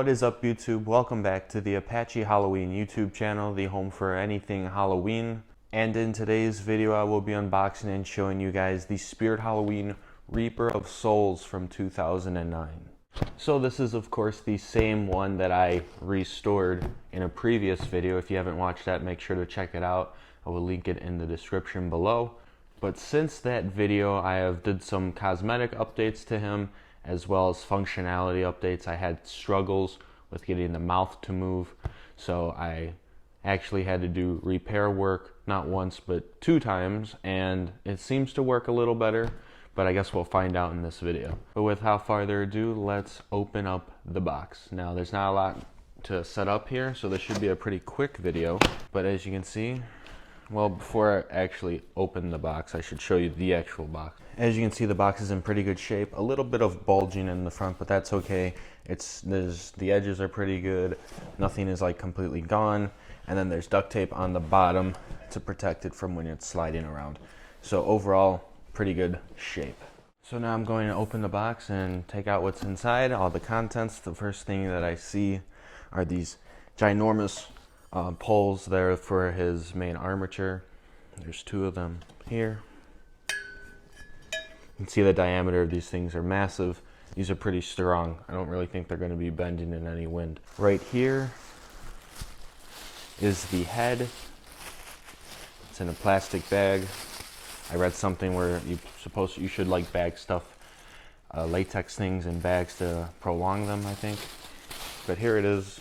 What is up, YouTube? Welcome back to the Apache Halloween YouTube channel, the home for anything Halloween. And in today's video, I will be unboxing and showing you guys the Spirit Halloween Reaper of Souls from 2009. So this is, of course, the same one that I restored in a previous video. If you haven't watched that, make sure to check it out. I will link it in the description below. But since that video, I have did some cosmetic updates to him, as well as functionality updates. I had struggles with getting the mouth to move, so I actually had to do repair work, not once but 2 times, and it seems to work a little better, but I guess we'll find out in this video. But without farther ado, let's open up the box. Now, there's not a lot to set up here, so this should be a pretty quick video, but as you can see, well, before I actually open the box, I should show you the actual box. As you can see, the box is in pretty good shape. A little bit of bulging in the front, but that's okay. The edges are pretty good. Nothing is like completely gone. And then there's duct tape on the bottom to protect it from when it's sliding around. So overall, pretty good shape. So now I'm going to open the box and take out what's inside, all the contents. The first thing that I see are these ginormous poles there for his main armature. There's 2 of them here. You can see the diameter of these things are massive. These are pretty strong. I don't really think they're going to be bending in any wind. Right here is the head. It's in a plastic bag. I read something where you should like bag stuff, latex things in bags to prolong them, I think. But here it is.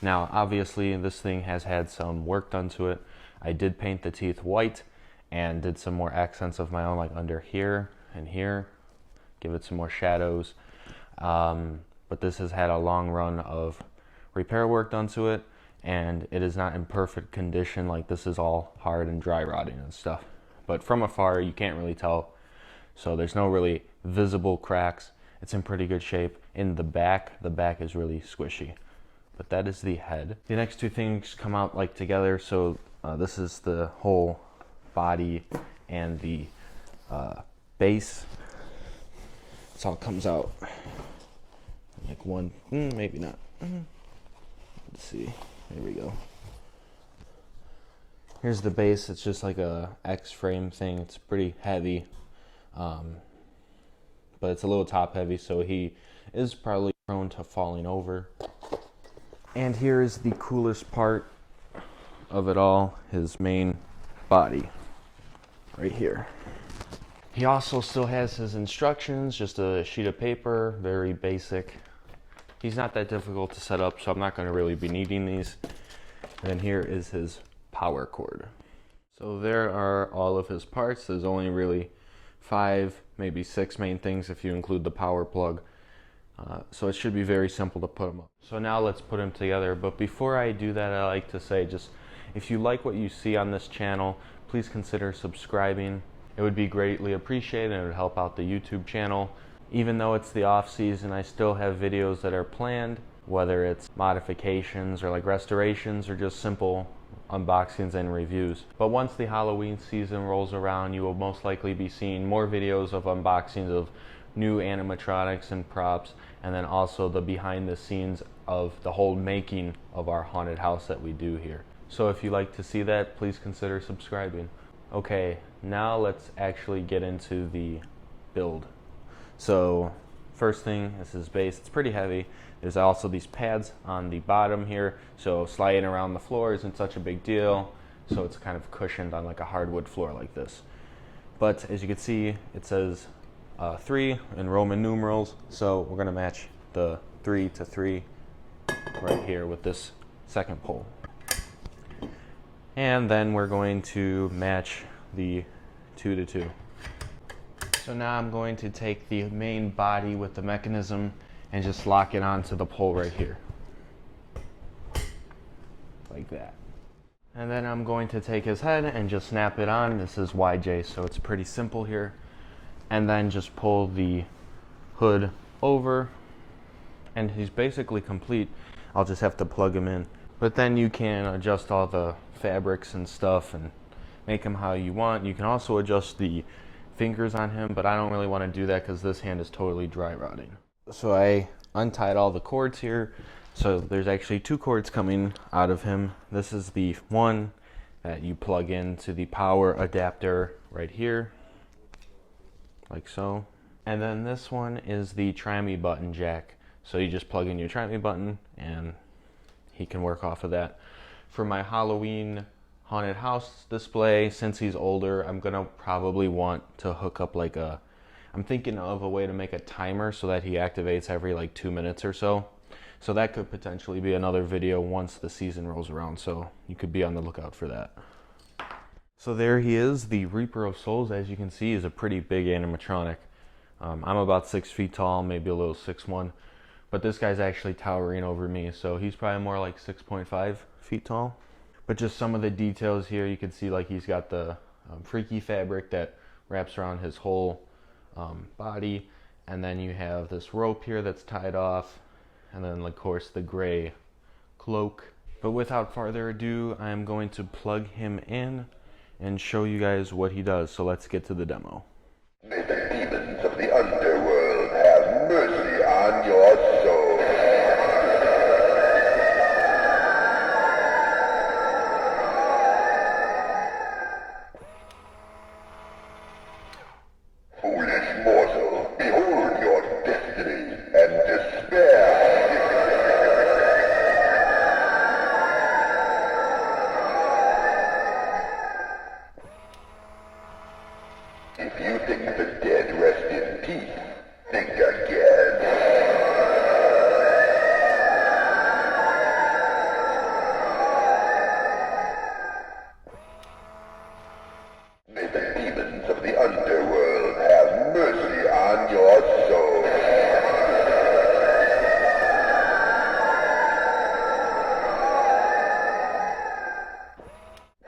Now, obviously, this thing has had some work done to it. I did paint the teeth white and did some more accents of my own, like under here and here, give it some more shadows. But this has had a long run of repair work done to it, and it is not in perfect condition. Like, this is all hard and dry rotting and stuff. But from afar, you can't really tell. So there's no really visible cracks. It's in pretty good shape. In the back is really squishy. But that is the head. The next 2 things come out like together. So this is the whole body and the base. This all comes out like one, maybe not. Let's see, there we go. Here's the base. It's just like a X-frame thing. It's pretty heavy, but it's a little top heavy, so he is probably prone to falling over. And here is the coolest part of it all, his main body, right here. He also still has his instructions, just a sheet of paper, very basic. He's not that difficult to set up, so I'm not going to really be needing these. And then here is his power cord. So there are all of his parts. There's only really 5, maybe 6 main things if you include the power plug. So it should be very simple to put them up. So now let's put them together. But before I do that, I like to say, just if you like what you see on this channel, please consider subscribing. It would be greatly appreciated and it would help out the YouTube channel. Even though it's the off season, I still have videos that are planned, whether it's modifications or like restorations or just simple unboxings and reviews. But once the Halloween season rolls around, you will most likely be seeing more videos of unboxings of new animatronics and props, and then also the behind the scenes of the whole making of our haunted house that we do here. So if you like to see that, please consider subscribing. Okay, now let's actually get into the build. So first thing is his base. It's pretty heavy. There's also these pads on the bottom here, so sliding around the floor isn't such a big deal. So it's kind of cushioned on like a hardwood floor like this. But as you can see, it says 3 in Roman numerals, so we're gonna match the 3 to 3 right here with this second pole. And then we're going to match the 2 to 2. So now I'm going to take the main body with the mechanism and just lock it onto the pole right here. Like that. And then I'm going to take his head and just snap it on. This is YJ, so it's pretty simple here. And then just pull the hood over, and he's basically complete. I'll just have to plug him in. But then you can adjust all the fabrics and stuff and make him how you want. You can also adjust the fingers on him, but I don't really want to do that because this hand is totally dry rotting. So I untied all the cords here. So there's actually 2 cords coming out of him. This is the one that you plug into the power adapter right here, like so. And then this one is the Try-Me button jack. So you just plug in your Try-Me button and he can work off of that. For my Halloween haunted house display, since he's older, I'm gonna probably want to hook up like I'm thinking of a way to make a timer so that he activates every like 2 minutes or so. So that could potentially be another video once the season rolls around, so you could be on the lookout for that. So there he is, the Reaper of Souls. As you can see, is a pretty big animatronic. I'm about 6 feet tall, maybe a little 6'1", but this guy's actually towering over me, so he's probably more like 6.5 feet tall. But just some of the details here, you can see like he's got the freaky fabric that wraps around his whole body, and then you have this rope here that's tied off, and then of course the gray cloak. But without further ado, I'm going to plug him in and show you guys what he does. So let's get to the demo. May the demons of the underworld have mercy on your soul. Foolish mortal, behold your destiny and despair. If you think the dead rest in peace, think again. May the demons of the underworld have mercy on your soul.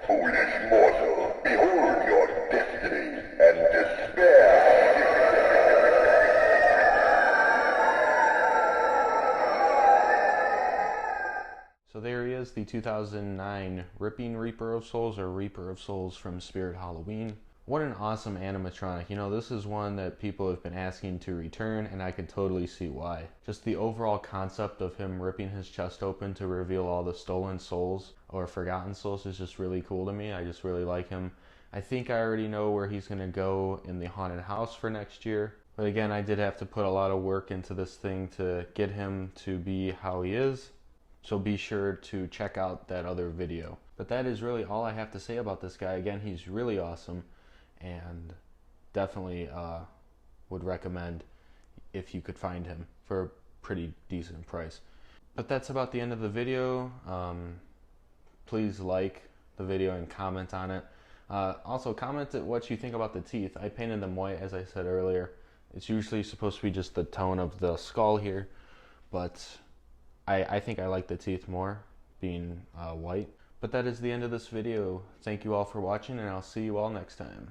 Foolish mortal, behold your destiny and despair. So there he is, the 2009 Ripping Reaper of Souls, or Reaper of Souls from Spirit Halloween. What an awesome animatronic. You know, this is one that people have been asking to return, and I could totally see why. Just the overall concept of him ripping his chest open to reveal all the stolen souls or forgotten souls is just really cool to me. I just really like him. I think I already know where he's going to go in the haunted house for next year. But again, I did have to put a lot of work into this thing to get him to be how he is. So be sure to check out that other video. But that is really all I have to say about this guy. Again, he's really awesome, and definitely would recommend if you could find him for a pretty decent price. But that's about the end of the video. Please like the video and comment on it. Also comment what you think about the teeth. I painted them white, as I said earlier. It's usually supposed to be just the tone of the skull here, but I think I like the teeth more being white. But that is the end of this video. Thank you all for watching, and I'll see you all next time.